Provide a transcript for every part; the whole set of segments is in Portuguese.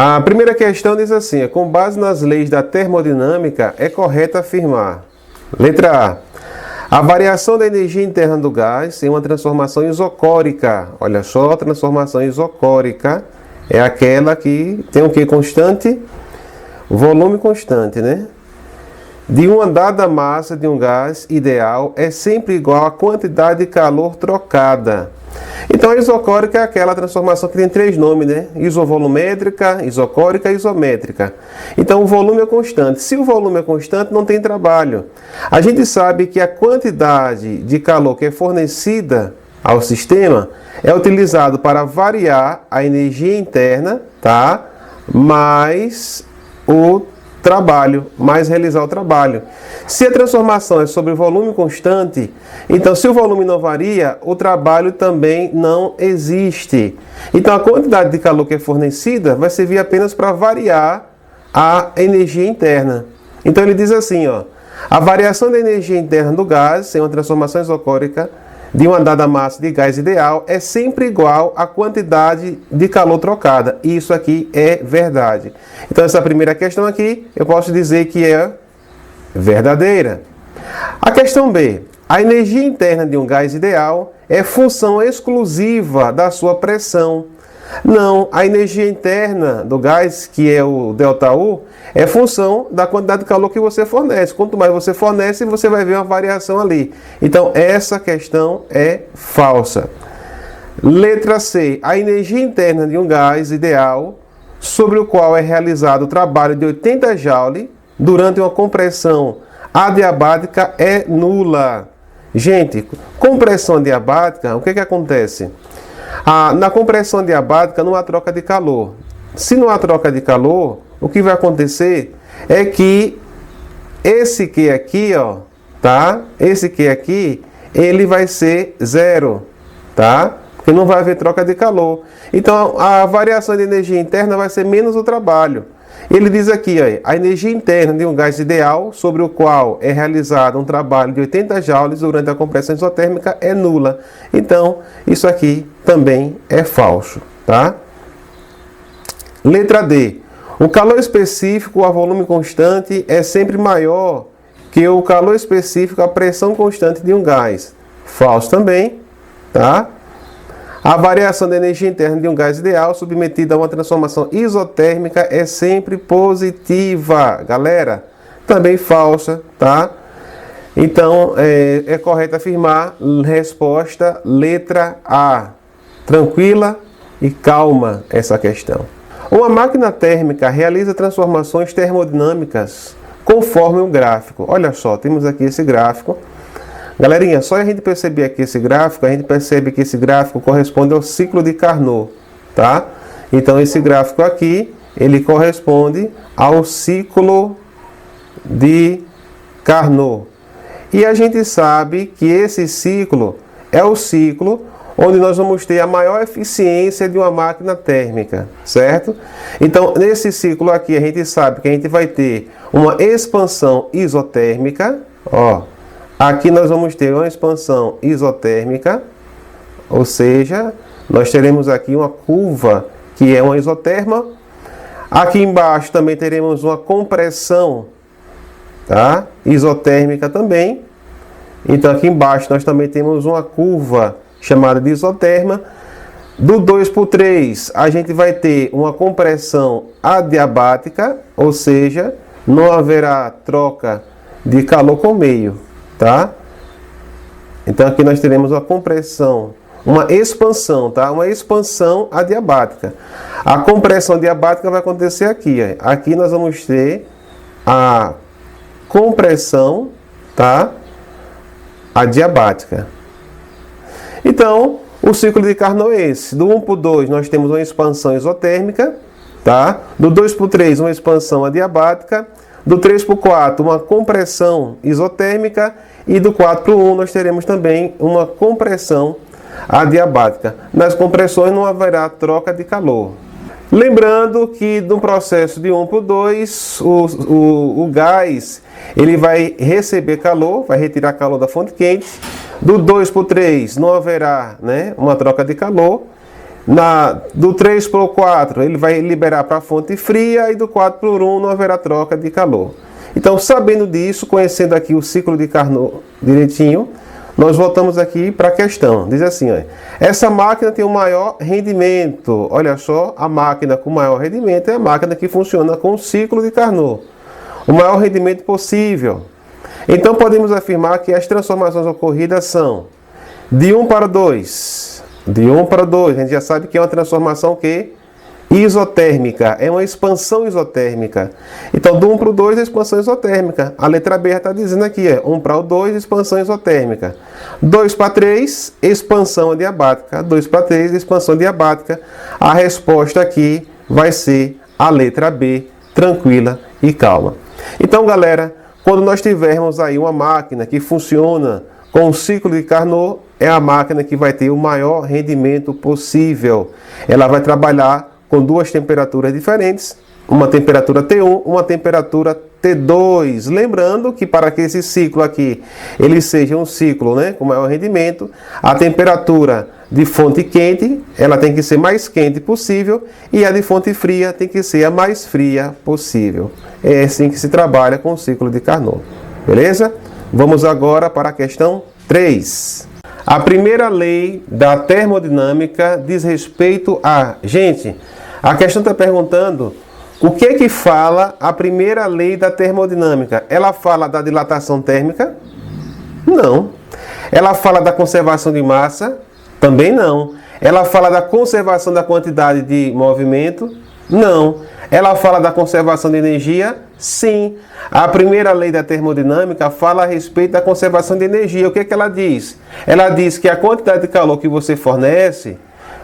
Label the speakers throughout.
Speaker 1: A primeira questão diz assim: com base nas leis da termodinâmica, é correto afirmar. Letra A variação da energia interna do gás em uma transformação isocórica. Olha só, a transformação isocórica é aquela que tem o que constante? Volume constante, né? De uma dada massa de um gás ideal é sempre igual à quantidade de calor trocada. Então a isocórica é aquela transformação que tem três nomes, né? Isovolumétrica, isocórica e isométrica. Então o volume é constante. Se o volume é constante, não tem trabalho. A gente sabe que a quantidade de calor que é fornecida ao sistema é utilizado para variar a energia interna, tá? Mais o trabalho, mais realizar o trabalho. Se a transformação é sobre volume constante, então se o volume não varia, o trabalho também não existe. Então a quantidade de calor que é fornecida vai servir apenas para variar a energia interna. Então ele diz assim, ó, a variação da energia interna do gás em uma transformação isocórica de uma dada massa de gás ideal é sempre igual à quantidade de calor trocada. Isso aqui é verdade. Então essa primeira questão aqui, eu posso dizer que é verdadeira. A questão B. A energia interna de um gás ideal é função exclusiva da sua pressão. Não, a energia interna do gás, que é o ΔU, é função da quantidade de calor que você fornece. Quanto mais você fornece, você vai ver uma variação ali. Então, essa questão é falsa. Letra C. A energia interna de um gás ideal, sobre o qual é realizado o trabalho de 80 Joule durante uma compressão adiabática, é nula. Gente, compressão adiabática, o que acontece? Na compressão adiabática não há troca de calor. Se não há troca de calor, o que vai acontecer é que esse Q aqui, ó, tá? Esse Q aqui, ele vai ser zero, tá? Porque não vai haver troca de calor. Então a variação de energia interna vai ser menos o trabalho. Ele diz aqui, ó, a energia interna de um gás ideal, sobre o qual é realizado um trabalho de 80 joules durante a compressão isotérmica, é nula. Então, isso aqui também é falso, tá? Letra D. O calor específico a volume constante é sempre maior que o calor específico a pressão constante de um gás. Falso também, tá? A variação da energia interna de um gás ideal submetida a uma transformação isotérmica é sempre positiva. Galera, também falsa, tá? Então, é correto afirmar resposta letra A. Tranquila e calma essa questão. Uma máquina térmica realiza transformações termodinâmicas conforme o gráfico. Olha só, temos aqui esse gráfico. Galerinha, só a gente perceber aqui esse gráfico, a gente percebe que esse gráfico corresponde ao ciclo de Carnot, tá? Então esse gráfico aqui, ele corresponde ao ciclo de Carnot. E a gente sabe que esse ciclo é o ciclo onde nós vamos ter a maior eficiência de uma máquina térmica, certo? Então, nesse ciclo aqui, a gente sabe que a gente vai ter uma expansão isotérmica, ó. Aqui nós vamos ter uma expansão isotérmica, ou seja, nós teremos aqui uma curva que é uma isoterma. Aqui embaixo também teremos uma compressão, tá? Isotérmica também. Então aqui embaixo nós também temos uma curva chamada de isoterma. Do 2 para o 3 a gente vai ter uma compressão adiabática, ou seja, não haverá troca de calor com meio. Tá? Então aqui nós teremos uma compressão, uma expansão, tá? Uma expansão adiabática. A compressão adiabática vai acontecer aqui, ó. Aqui nós vamos ter a compressão, tá? Adiabática. Então, o ciclo de Carnot é esse. Do 1 para o 2 nós temos uma expansão isotérmica, tá? Do 2 para o 3 uma expansão adiabática. Do 3 para o 4, uma compressão isotérmica. E do 4 para o 1, nós teremos também uma compressão adiabática. Nas compressões não haverá troca de calor. Lembrando que no processo de 1 para o 2, o gás ele vai receber calor, vai retirar calor da fonte quente. Do 2 para o 3, não haverá, né, uma troca de calor. Do 3 para o 4, ele vai liberar para a fonte fria, e do 4 para o 1 não haverá troca de calor. Então, sabendo disso, conhecendo aqui o ciclo de Carnot direitinho, nós voltamos aqui para a questão. Diz assim, ó, essa máquina tem um maior rendimento. Olha só, a máquina com maior rendimento é a máquina que funciona com o ciclo de Carnot. O maior rendimento possível. Então, podemos afirmar que as transformações ocorridas são de 1 para 2. De 1 para 2, a gente já sabe que é uma transformação que isotérmica, é uma expansão isotérmica. Então, do 1 para o 2 é expansão isotérmica. A letra B está dizendo aqui, 1 para o 2, expansão isotérmica. 2 para 3, expansão adiabática. 2 para 3, expansão adiabática. A resposta aqui vai ser a letra B, tranquila e calma. Então, galera, quando nós tivermos aí uma máquina que funciona com o ciclo de Carnot, é a máquina que vai ter o maior rendimento possível. Ela vai trabalhar com duas temperaturas diferentes, uma temperatura T1, uma temperatura T2. Lembrando que para que esse ciclo aqui ele seja um ciclo, né, com maior rendimento, a temperatura de fonte quente, ela tem que ser mais quente possível, e a de fonte fria tem que ser a mais fria possível. É assim que se trabalha com o ciclo de Carnot. Beleza? Vamos agora para a questão 3. A primeira lei da termodinâmica diz respeito a... Gente, a questão está perguntando o que fala a primeira lei da termodinâmica. Ela fala da dilatação térmica? Não. Ela fala da conservação de massa? Também não. Ela fala da conservação da quantidade de movimento? Não. Ela fala da conservação de energia? Sim. A primeira lei da termodinâmica fala a respeito da conservação de energia. O que ela diz? Ela diz que a quantidade de calor que você fornece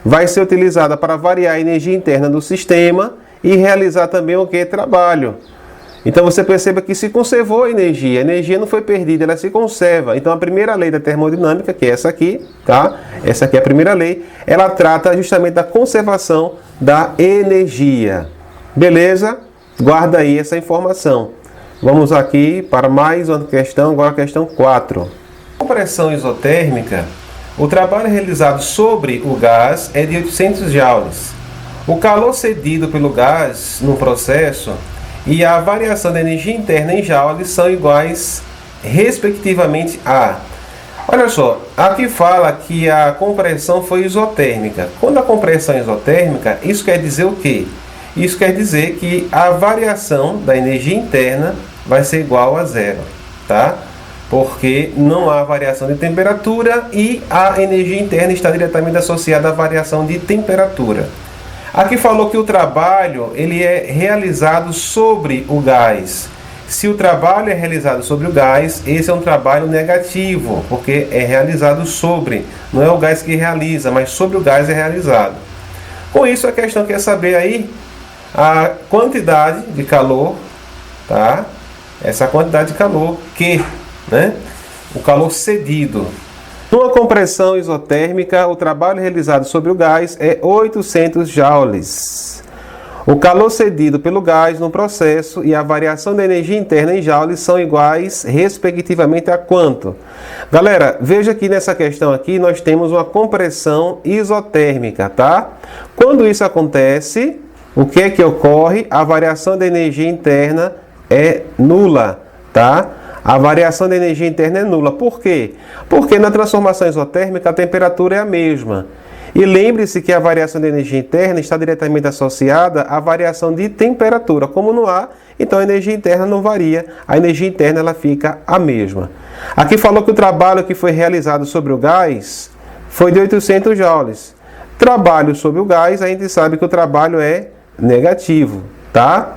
Speaker 1: vai ser utilizada para variar a energia interna do sistema e realizar também o que? Trabalho. Então você perceba que se conservou a energia não foi perdida, ela se conserva. Então a primeira lei da termodinâmica, que é essa aqui, tá? Essa aqui é a primeira lei, ela trata justamente da conservação da energia. Beleza? Guarda aí essa informação. Vamos aqui para mais uma questão, agora a questão 4. Com pressão isotérmica, o trabalho realizado sobre o gás é de 800 joules. O calor cedido pelo gás no processo e a variação da energia interna em joules são iguais, respectivamente, a... Olha só, aqui fala que a compressão foi isotérmica. Quando a compressão é isotérmica, isso quer dizer o quê? Isso quer dizer que a variação da energia interna vai ser igual a zero, tá? Porque não há variação de temperatura e a energia interna está diretamente associada à variação de temperatura. Aqui falou que o trabalho ele é realizado sobre o gás. Se o trabalho é realizado sobre o gás, esse é um trabalho negativo, porque é realizado sobre. Não é o gás que realiza, mas sobre o gás é realizado. Com isso, a questão quer saber aí a quantidade de calor, tá? Essa quantidade de calor que, né? O calor cedido. Numa compressão isotérmica, o trabalho realizado sobre o gás é 800 joules. O calor cedido pelo gás no processo e a variação da energia interna em joules são iguais, respectivamente, a quanto? Galera, veja que nessa questão aqui nós temos uma compressão isotérmica, tá? Quando isso acontece, o que é que ocorre? A variação da energia interna é nula, tá? A variação da energia interna é nula. Por quê? Porque na transformação isotérmica a temperatura é a mesma. E lembre-se que a variação da energia interna está diretamente associada à variação de temperatura. Como não há, então a energia interna não varia. A energia interna ela fica a mesma. Aqui falou que o trabalho que foi realizado sobre o gás foi de 800 joules. Trabalho sobre o gás, a gente sabe que o trabalho é negativo, tá?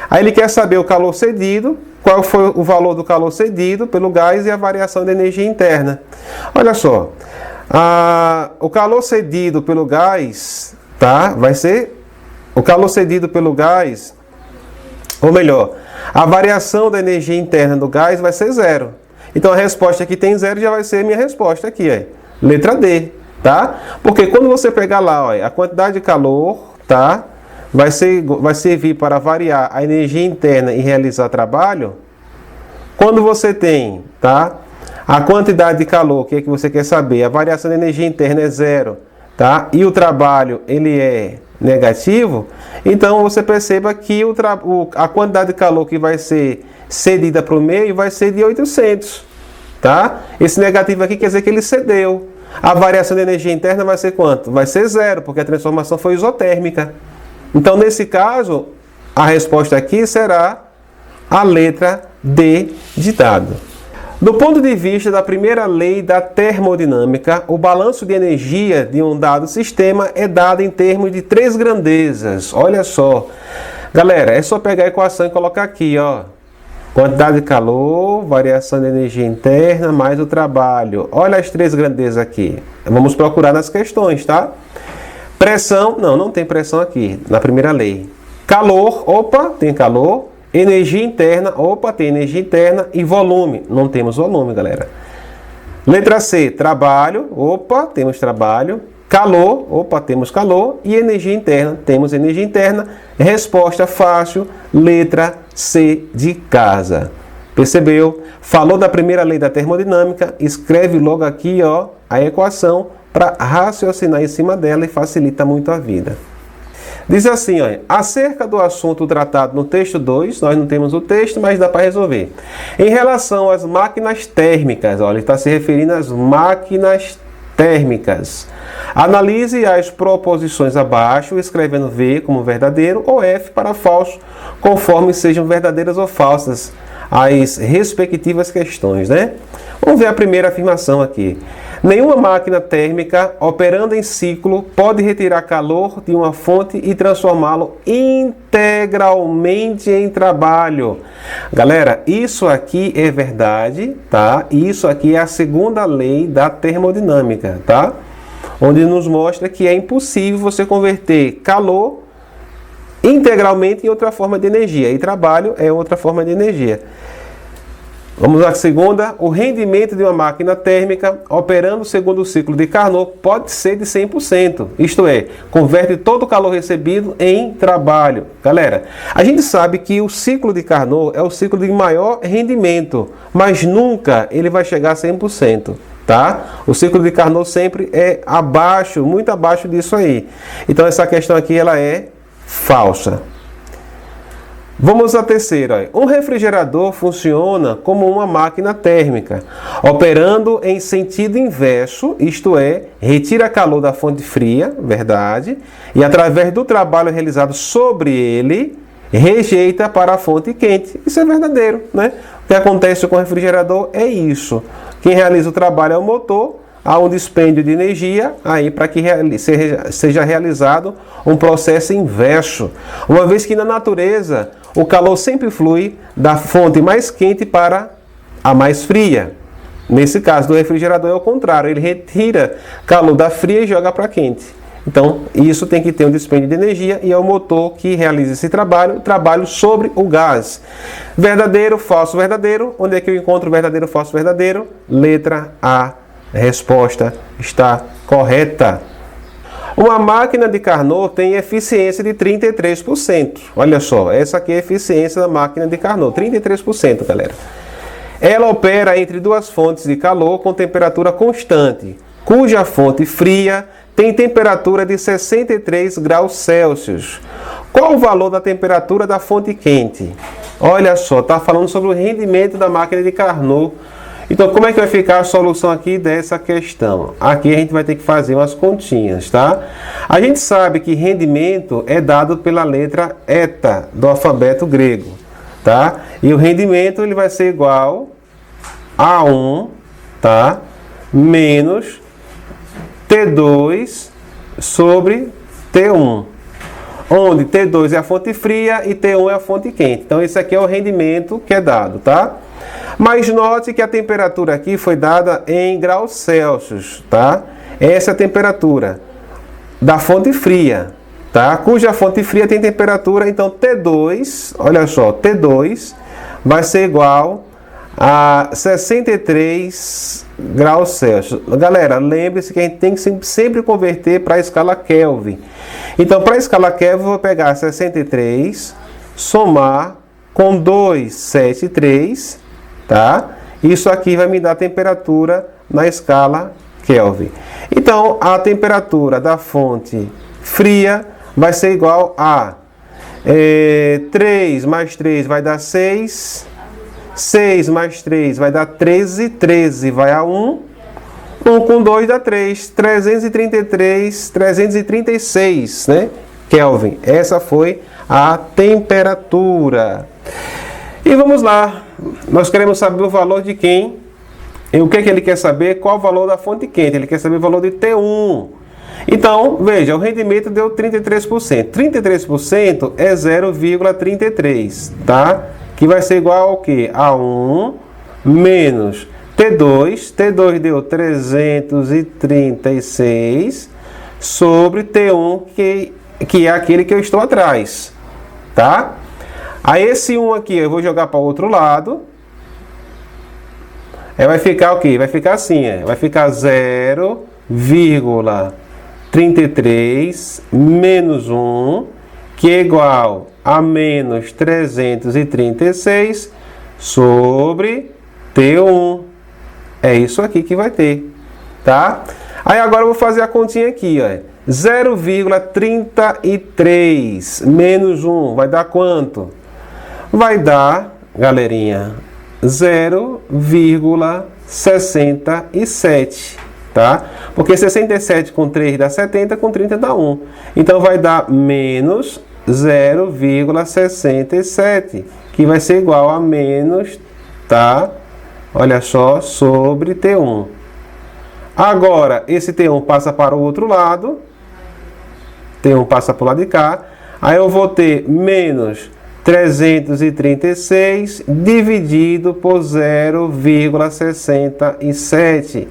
Speaker 1: Aí ele quer saber o calor cedido, qual foi o valor do calor cedido pelo gás e a variação da energia interna. Olha só, o calor cedido pelo gás, tá? Vai ser o calor cedido pelo gás, ou melhor, a variação da energia interna do gás vai ser zero. Então a resposta aqui tem zero, já vai ser a minha resposta aqui, ó, letra D, tá? Porque quando você pegar lá, ó, a quantidade de calor, tá? Vai servir para variar a energia interna e realizar trabalho. Quando você tem, tá? A quantidade de calor, o que é que você quer saber? A variação da energia interna é zero, tá? E o trabalho ele é negativo, então você perceba que a quantidade de calor que vai ser cedida para o meio vai ser de 800, tá? Esse negativo aqui quer dizer que ele cedeu. A variação de energia interna vai ser quanto? Vai ser zero, porque a transformação foi isotérmica. Então, nesse caso, a resposta aqui será a letra D de dado. Do ponto de vista da primeira lei da termodinâmica, o balanço de energia de um dado sistema é dado em termos de 3 grandezas. Olha só. Galera, é só pegar a equação e colocar aqui, ó. Quantidade de calor, variação de energia interna, mais o trabalho. Olha as 3 grandezas aqui. Vamos procurar nas questões, tá? Pressão, não tem pressão aqui, na primeira lei. Calor, opa, tem calor. Energia interna, opa, tem energia interna. E volume, não temos volume, galera. Letra C, trabalho, opa, temos trabalho. Calor, opa, temos calor. E energia interna, temos energia interna. Resposta fácil, letra C de casa. Percebeu? Falou da primeira lei da termodinâmica, escreve logo aqui, ó, a equação para raciocinar em cima dela e facilita muito a vida. Diz assim, ó, acerca do assunto tratado no texto 2, nós não temos o texto, mas dá para resolver. Em relação às máquinas térmicas, ó, ele está se referindo às máquinas térmicas. Analise as proposições abaixo, escrevendo V como verdadeiro ou F para falso, conforme sejam verdadeiras ou falsas as respectivas questões, né? Vamos ver a primeira afirmação aqui. Nenhuma máquina térmica operando em ciclo pode retirar calor de uma fonte e transformá-lo integralmente em trabalho. Galera, isso aqui é verdade, tá? Isso aqui é a segunda lei da termodinâmica, tá? Onde nos mostra que é impossível você converter calor integralmente em outra forma de energia. E trabalho é outra forma de energia. Vamos à segunda. O rendimento de uma máquina térmica operando segundo o ciclo de Carnot pode ser de 100%. Isto é, converte todo o calor recebido em trabalho. Galera, a gente sabe que o ciclo de Carnot é o ciclo de maior rendimento, mas nunca ele vai chegar a 100%. Tá? O ciclo de Carnot sempre é abaixo, muito abaixo disso aí. Então essa questão aqui ela é falsa. Vamos à terceira. Um refrigerador funciona como uma máquina térmica, operando em sentido inverso, isto é, retira calor da fonte fria, verdade, e através do trabalho realizado sobre ele, rejeita para a fonte quente. Isso é verdadeiro, né? O que acontece com o refrigerador é isso. Quem realiza o trabalho é o motor, há um dispêndio de energia aí para que seja realizado um processo inverso. Uma vez que na natureza o calor sempre flui da fonte mais quente para a mais fria. Nesse caso do refrigerador é o contrário, ele retira calor da fria e joga para quente. Então isso tem que ter um dispêndio de energia e é o motor que realiza esse trabalho sobre o gás. Verdadeiro, falso, verdadeiro. Onde é que eu encontro verdadeiro, falso, verdadeiro? Letra A. A resposta está correta. Uma máquina de Carnot tem eficiência de 33%. Olha só, essa aqui é a eficiência da máquina de Carnot, 33%, galera. Ela opera entre duas fontes de calor com temperatura constante, cuja fonte fria tem temperatura de 63 graus Celsius. Qual o valor da temperatura da fonte quente? Olha só, está falando sobre o rendimento da máquina de Carnot. Então, como é que vai ficar a solução aqui dessa questão? Aqui a gente vai ter que fazer umas continhas, tá? A gente sabe que rendimento é dado pela letra eta do alfabeto grego, tá? E o rendimento ele vai ser igual a 1, tá? Menos T2 sobre T1. Onde T2 é a fonte fria e T1 é a fonte quente. Então, esse aqui é o rendimento que é dado, tá? Mas note que a temperatura aqui foi dada em graus Celsius, tá? Essa é a temperatura da fonte fria, tá? Cuja fonte fria tem temperatura, então T2, olha só, T2 vai ser igual a 63 graus Celsius. Galera, lembre-se que a gente tem que sempre converter para a escala Kelvin. Então, para a escala Kelvin, eu vou pegar 63, somar com 273, tá? Isso aqui vai me dar a temperatura na escala Kelvin. Então, a temperatura da fonte fria vai ser igual a 3 mais 3 vai dar 6. 6 mais 3 vai dar 13. 13 vai a 1. 1 com 2 dá 3. 333, 336, né? Kelvin. Essa foi a temperatura. E vamos lá. Nós queremos saber o valor de quem? E o que é que ele quer saber? Qual o valor da fonte quente? Ele quer saber o valor de T1. Então, veja, o rendimento deu 33%. 33% é 0,33, tá? Que vai ser igual ao quê? A 1 menos T2. T2 deu 336 sobre T1, que é aquele que eu estou atrás, tá? Aí esse 1 aqui eu vou jogar para o outro lado. Vai ficar o quê? Vai ficar assim, vai ficar 0,33 menos 1, que é igual a menos 336 sobre T1. É isso aqui que vai ter, tá? Aí agora eu vou fazer a continha aqui, ó. 0,33 menos 1 vai dar quanto? Vai dar, galerinha, 0,67, tá? Porque 67 com 3 dá 70, com 30 dá 1. Então vai dar menos 0,67, que vai ser igual a menos, tá? Olha só, sobre T1. Agora, esse T1 passa para o outro lado. T1 passa para o lado de cá. Aí eu vou ter menos 336 dividido por 0,67.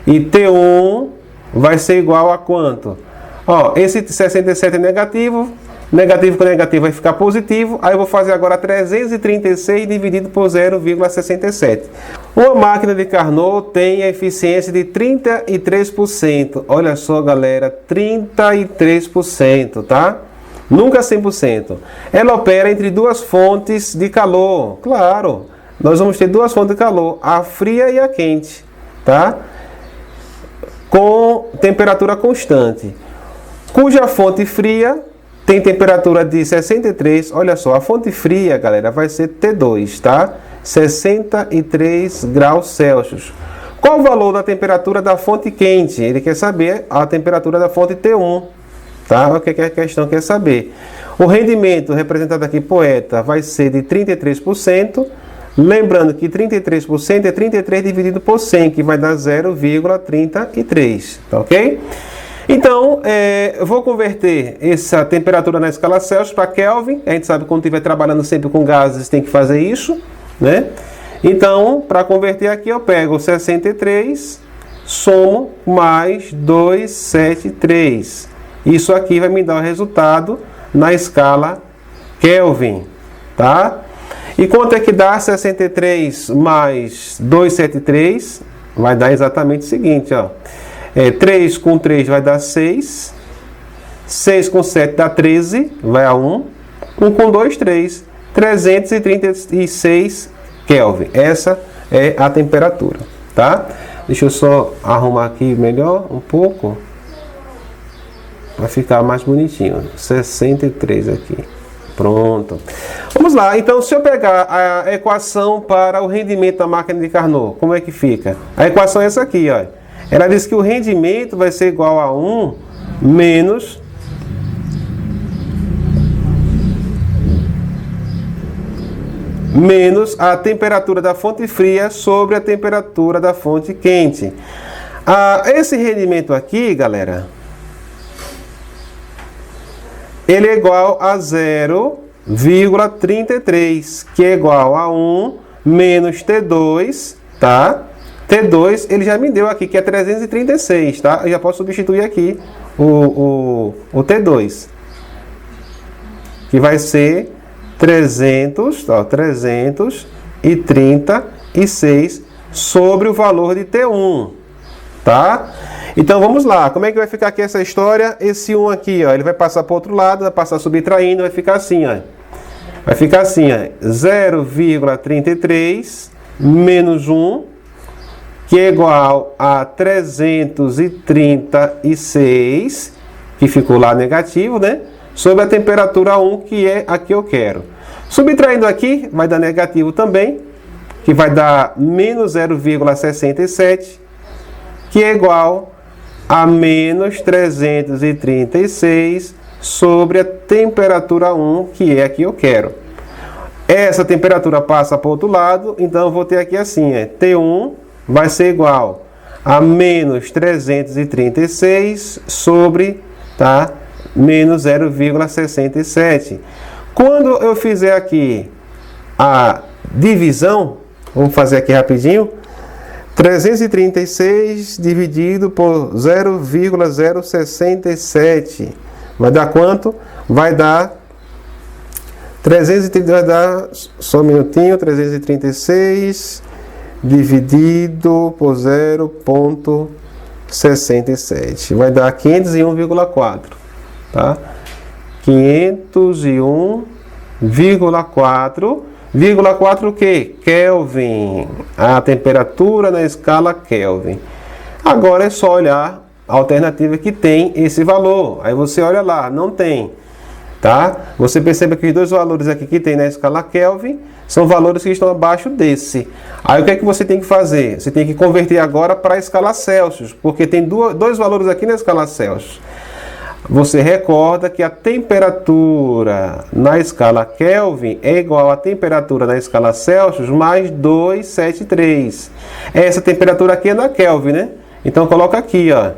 Speaker 1: E T1 vai ser igual a quanto? Ó, esse 67 é negativo. Negativo com negativo vai ficar positivo. Aí eu vou fazer agora 336 dividido por 0,67. Uma máquina de Carnot tem a eficiência de 33%. Olha só, galera, 33%, tá? Nunca 100%. Ela opera entre duas fontes de calor. Claro, nós vamos ter duas fontes de calor, a fria e a quente, tá? Com temperatura constante. Cuja fonte fria tem temperatura de 63. Olha só, a fonte fria, galera, vai ser T2, tá? 63 graus Celsius. Qual o valor da temperatura da fonte quente? Ele quer saber a temperatura da fonte T1. Tá? O que a questão quer saber? O rendimento representado aqui por eta vai ser de 33%. Lembrando que 33% é 33 dividido por 100, que vai dar 0,33. Tá ok? Então, eu vou converter essa temperatura na escala Celsius para Kelvin. A gente sabe que quando estiver trabalhando sempre com gases tem que fazer isso, né? Então, para converter aqui, eu pego 63, somo mais 273. Isso aqui vai me dar o resultado na escala Kelvin, tá? E quanto é que dá 63 mais 273? Vai dar exatamente o seguinte, ó. 3 com 3 vai dar 6. 6 com 7 dá 13, vai a 1. 1 com 2, 3. 336 Kelvin. Essa é a temperatura, tá? Deixa eu só arrumar aqui melhor um pouco. Vai ficar mais bonitinho. 63 aqui. Pronto. Vamos lá. Então, se eu pegar a equação para o rendimento da máquina de Carnot, como é que fica? A equação é essa aqui, ó. Ela diz que o rendimento vai ser igual a 1 menos a temperatura da fonte fria sobre a temperatura da fonte quente. Esse rendimento aqui, galera, ele é igual a 0,33, que é igual a 1 menos T2, tá? T2, ele já me deu aqui, que é 336, tá? Eu já posso substituir aqui o T2, que vai ser 336 sobre o valor de T1, tá? Então vamos lá, como é que vai ficar aqui essa história? Esse 1 aqui, ó, ele vai passar para o outro lado, vai passar subtraindo, vai ficar assim, ó. Vai ficar assim, ó, 0,33 menos 1 que é igual a 336, que ficou lá negativo, né? Sobre a temperatura 1, que é a que eu quero. Subtraindo aqui, vai dar negativo também, que vai dar menos 0,67, que é igual a menos 336 sobre a temperatura 1, que é a que eu quero. Essa temperatura passa para o outro lado, então eu vou ter aqui assim, T1 vai ser igual a menos 336 sobre, tá, menos 0,67. Quando eu fizer aqui a divisão, vamos fazer aqui rapidinho, 336 dividido por 0,067 vai dar quanto? Vai dar 330, vai dar, só um minutinho, 336 dividido por 0,67 vai dar 501,4, tá? 501,4, 4 o quê? Kelvin, a temperatura na escala Kelvin. Agora é só olhar a alternativa que tem esse valor. Aí você olha lá, não tem, tá? Você percebe que os dois valores aqui que tem na escala Kelvin são valores que estão abaixo desse. Aí o que é que você tem que fazer? Você tem que converter agora para a escala Celsius, porque tem dois valores aqui na escala Celsius. Você recorda que a temperatura na escala Kelvin é igual à temperatura na escala Celsius mais 273. Essa temperatura aqui é na Kelvin, né? Então coloca aqui, ó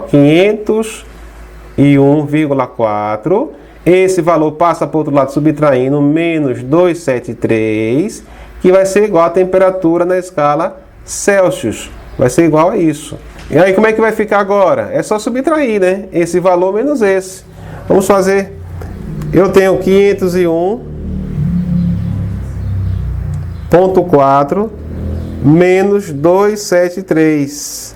Speaker 1: 501,4. Esse valor passa para o outro lado subtraindo menos 273, que vai ser igual à temperatura na escala Celsius. Vai ser igual a isso. E aí como é que vai ficar agora? É só subtrair, né? Esse valor menos esse. Vamos fazer. Eu tenho 501,4 menos 273.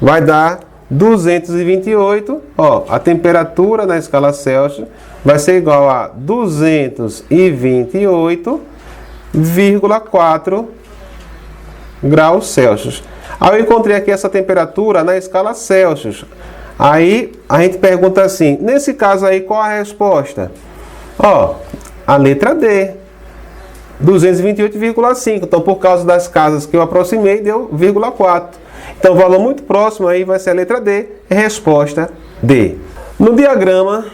Speaker 1: Vai dar 228. Ó, a temperatura na escala Celsius vai ser igual a 228,4 graus Celsius. Aí eu encontrei aqui essa temperatura na escala Celsius. Aí a gente pergunta assim, nesse caso aí, qual a resposta? Ó, a letra D, 228,5. Então, por causa das casas que eu aproximei, deu 0,4. Então, o valor muito próximo aí vai ser a letra D, resposta D. No diagrama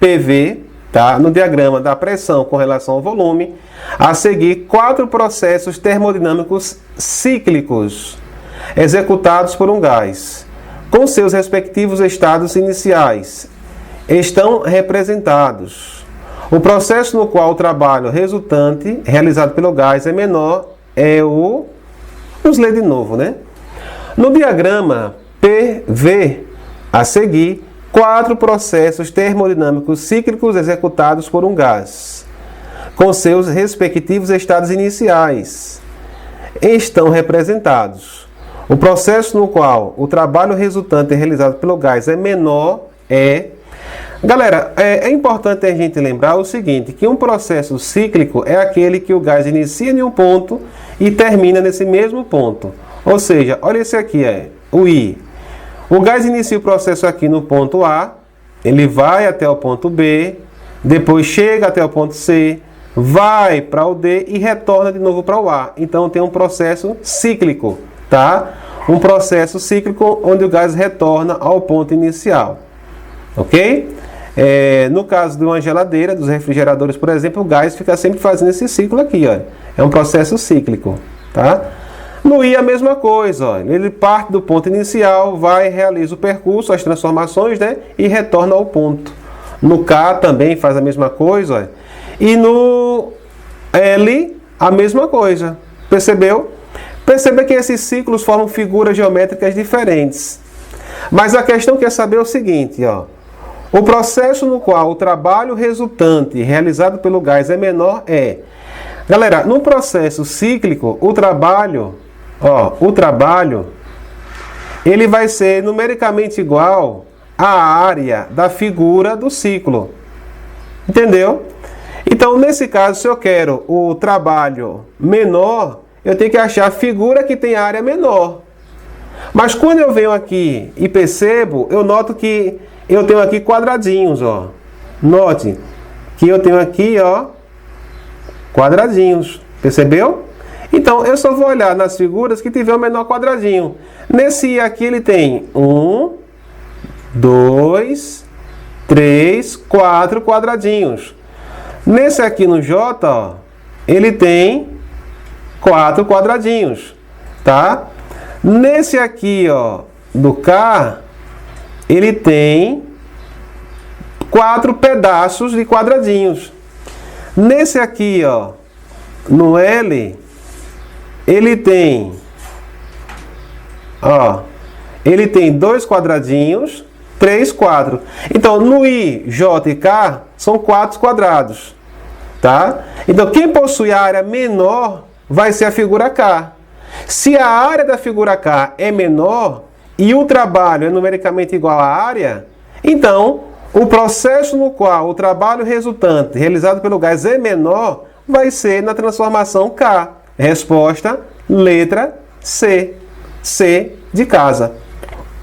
Speaker 1: PV, tá? No diagrama da pressão com relação ao volume, a seguir 4 processos termodinâmicos cíclicos executados por um gás, com seus respectivos estados iniciais, estão representados. O processo no qual o trabalho resultante realizado pelo gás é menor é o... Vamos ler de novo, né? No diagrama PV, a seguir, 4 processos termodinâmicos cíclicos executados por um gás, com seus respectivos estados iniciais, estão representados. O processo no qual o trabalho resultante realizado pelo gás é menor é... Galera, é importante a gente lembrar o seguinte, que um processo cíclico é aquele que o gás inicia em um ponto e termina nesse mesmo ponto. Ou seja, olha esse aqui, o I. O gás inicia o processo aqui no ponto A, ele vai até o ponto B, depois chega até o ponto C, vai para o D e retorna de novo para o A. Então tem um processo cíclico, tá? Um processo cíclico onde o gás retorna ao ponto inicial, ok? No caso de uma geladeira, dos refrigeradores, por exemplo, o gás fica sempre fazendo esse ciclo aqui, ó. É um processo cíclico, tá? No I a mesma coisa, ó. Ele parte do ponto inicial, vai, realiza o percurso, as transformações, né? E retorna ao ponto. No K também faz a mesma coisa, ó. E no L a mesma coisa, percebeu? Perceba que esses ciclos formam figuras geométricas diferentes. Mas a questão que é saber o seguinte, ó. O processo no qual o trabalho resultante realizado pelo gás é menor é... Galera, no processo cíclico, o trabalho, ele vai ser numericamente igual à área da figura do ciclo. Entendeu? Então, nesse caso, se eu quero o trabalho menor, eu tenho que achar a figura que tem área menor. Mas quando eu venho aqui e percebo, eu noto que eu tenho aqui quadradinhos, ó. Note que eu tenho aqui, ó, quadradinhos. Percebeu? Então, eu só vou olhar nas figuras que tiver o menor quadradinho. Nesse aqui ele tem 1, 2, 3, 4 quadradinhos. Nesse aqui no J, ó, ele tem 4 quadradinhos, tá? Nesse aqui, ó, do K, ele tem 4 pedaços de quadradinhos. Nesse aqui, ó, no L, ele tem, ó, ele tem 2 quadradinhos, 3, 4. Então, no I, J e K, são 4 quadrados, tá? Então, quem possui a área menor vai ser a figura K. Se a área da figura K é menor e o trabalho é numericamente igual à área, então, o processo no qual o trabalho resultante realizado pelo gás é menor vai ser na transformação K. Resposta, letra C. C de casa.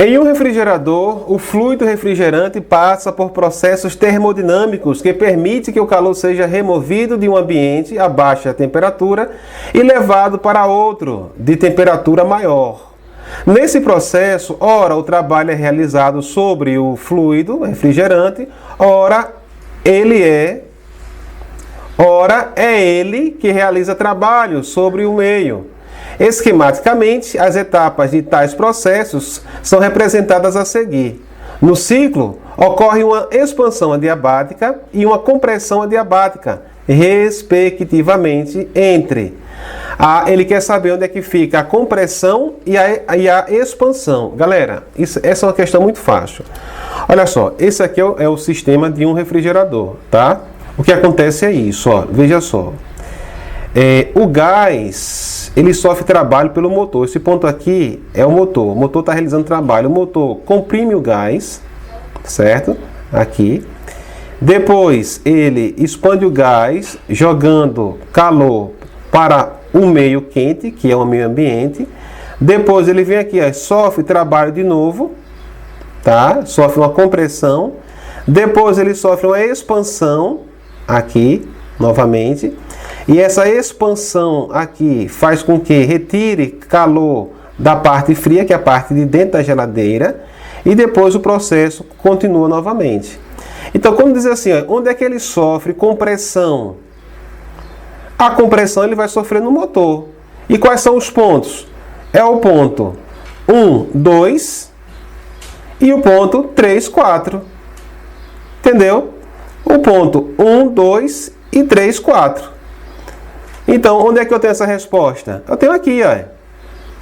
Speaker 1: Em um refrigerador, o fluido refrigerante passa por processos termodinâmicos que permitem que o calor seja removido de um ambiente a baixa temperatura e levado para outro de temperatura maior. Nesse processo, ora o trabalho é realizado sobre o fluido refrigerante, ora é ele que realiza trabalho sobre o meio. Esquematicamente, as etapas de tais processos são representadas a seguir. No ciclo, ocorre uma expansão adiabática e uma compressão adiabática, respectivamente, entre. Ele quer saber onde é que fica a compressão e a expansão. Galera, essa é uma questão muito fácil. Olha só, esse aqui é o sistema de um refrigerador, tá? O que acontece é isso, ó, veja só. O gás, ele sofre trabalho pelo motor. Esse ponto aqui é o motor. O motor está realizando trabalho. O motor comprime o gás, certo? Aqui. Depois, ele expande o gás, jogando calor para o meio quente, que é o meio ambiente. Depois, ele vem aqui, ó, sofre trabalho de novo, tá? Sofre uma compressão. Depois, ele sofre uma expansão, aqui, novamente. E essa expansão aqui faz com que retire calor da parte fria, que é a parte de dentro da geladeira, e depois o processo continua novamente. Então, quando diz assim, ó, onde é que ele sofre compressão? A compressão ele vai sofrer no motor. E quais são os pontos? É o ponto 1, 2 e o ponto 3, 4. Entendeu? O ponto 1, 2 e 3, 4. Então, onde é que eu tenho essa resposta? Eu tenho aqui, ó.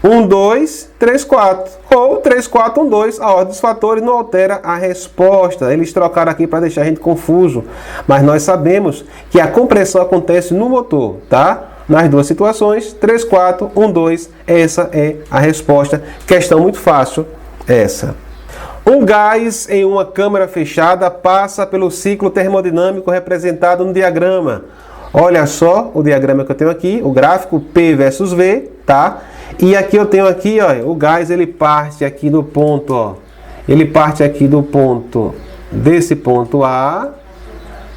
Speaker 1: 1, 2, 3, 4. Ou 3, 4, 1, 2. A ordem dos fatores não altera a resposta. Eles trocaram aqui para deixar a gente confuso. Mas nós sabemos que a compressão acontece no motor, tá? Nas duas situações, 3, 4, 1, 2. Essa é a resposta. Questão muito fácil, essa. Um gás em uma câmara fechada passa pelo ciclo termodinâmico representado no diagrama. Olha só o diagrama que eu tenho aqui, o gráfico P versus V, tá? E aqui eu tenho aqui, ó, o gás ele parte aqui do ponto, ó. Ele parte aqui do ponto, desse ponto A,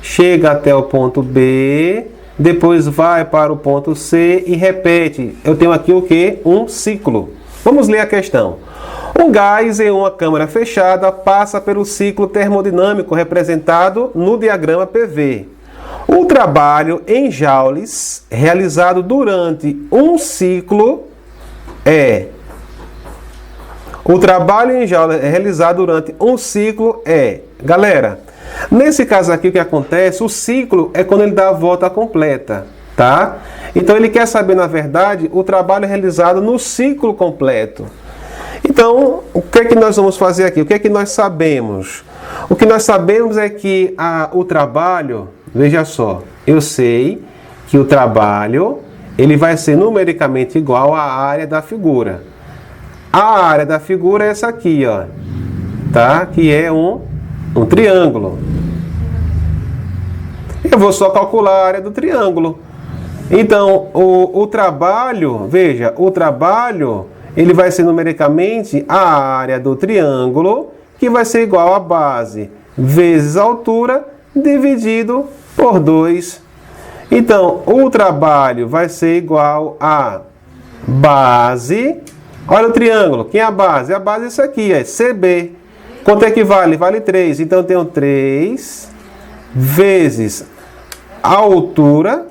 Speaker 1: chega até o ponto B, depois vai para o ponto C e repete. Eu tenho aqui o quê? Um ciclo. Vamos ler a questão. Um gás em uma câmara fechada passa pelo ciclo termodinâmico representado no diagrama PV. O trabalho em joules realizado durante um ciclo é... O trabalho em joules realizado durante um ciclo é... Galera, nesse caso aqui o que acontece, o ciclo é quando ele dá a volta completa, tá? Então ele quer saber, na verdade, o trabalho realizado no ciclo completo. Então, o que é que nós vamos fazer aqui? O que é que nós sabemos? O que nós sabemos é que o trabalho... Veja só, eu sei que o trabalho ele vai ser numericamente igual à área da figura. A área da figura é essa aqui, ó, tá? Que é um triângulo. Eu vou só calcular a área do triângulo. Então, o trabalho, veja, o trabalho, ele vai ser numericamente a área do triângulo, que vai ser igual a base vezes a altura, dividido por 2. Então, o trabalho vai ser igual a base. Olha o triângulo, quem é a base? A base é isso aqui, é CB. Quanto é que vale? Vale 3. Então, eu tenho 3 vezes a altura,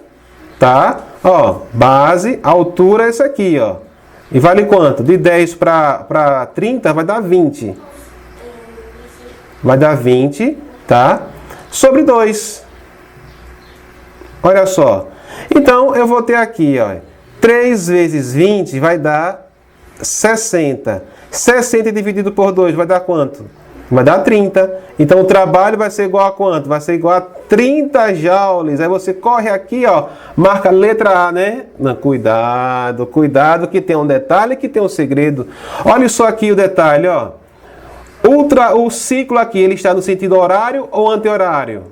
Speaker 1: tá? Ó, base, altura é isso aqui, ó. E vale quanto? De 10 para 30 vai dar 20. Vai dar 20, tá? Sobre 2. Olha só. Então, eu vou ter aqui, ó. 3 vezes 20 vai dar 60. 60 dividido por 2 vai dar quanto? Vai dar 30. Então, o trabalho vai ser igual a quanto? Vai ser igual a 30 joules. Aí você corre aqui, ó, marca a letra A, né? Não, cuidado, cuidado que tem um detalhe, que tem um segredo. Olha só aqui o detalhe, ó. O ciclo aqui, ele está no sentido horário ou anti-horário?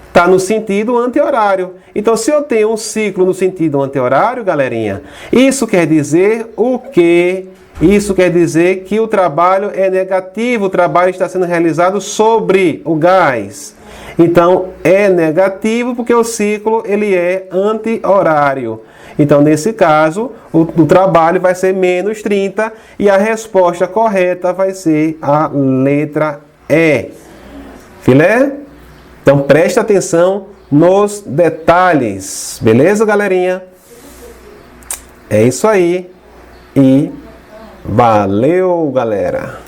Speaker 1: Está no sentido anti-horário. Então, se eu tenho um ciclo no sentido anti-horário, galerinha, isso quer dizer o quê? Isso quer dizer que o trabalho é negativo, o trabalho está sendo realizado sobre o gás. Então, é negativo porque o ciclo ele é anti-horário. Então, nesse caso, o trabalho vai ser menos 30 e a resposta correta vai ser a letra E. Filé? Então, preste atenção nos detalhes. Beleza, galerinha? É isso aí. E valeu, galera!